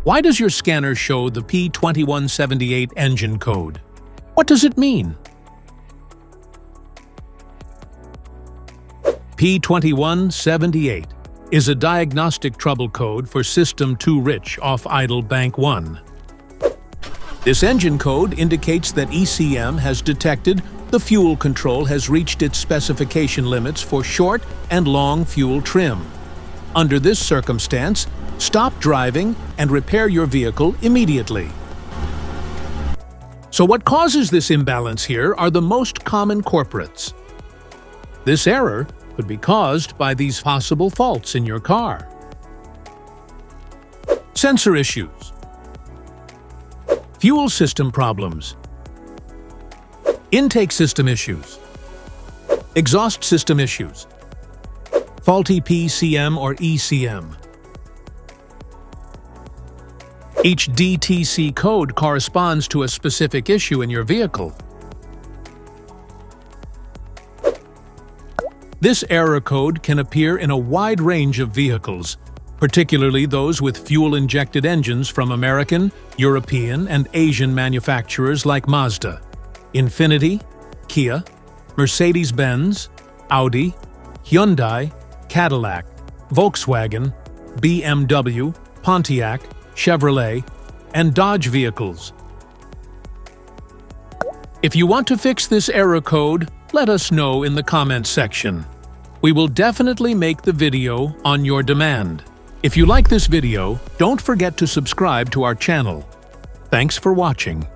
Why does your scanner show the P2178 engine code? What does it mean? P2178 is a diagnostic trouble code for system too rich off idle bank 1. This engine code indicates that ECM has detected the fuel control has reached its specification limits for short and long fuel trim. Under this circumstance, stop driving and repair your vehicle immediately. So what causes this imbalance here are the most common culprits. This error could be caused by these possible faults in your car. Sensor issues, fuel system problems, intake system issues, exhaust system issues, faulty PCM or ECM. Each DTC code corresponds to a specific issue in your vehicle. This error code can appear in a wide range of vehicles, particularly those with fuel-injected engines from American, European, and Asian manufacturers like Mazda, Infiniti, Kia, Mercedes-Benz, Audi, Hyundai, Cadillac, Volkswagen, BMW, Pontiac, Chevrolet, and Dodge vehicles. If you want to fix this error code, let us know in the comments section. We will definitely make the video on your demand. If you like this video, don't forget to subscribe to our channel. Thanks for watching.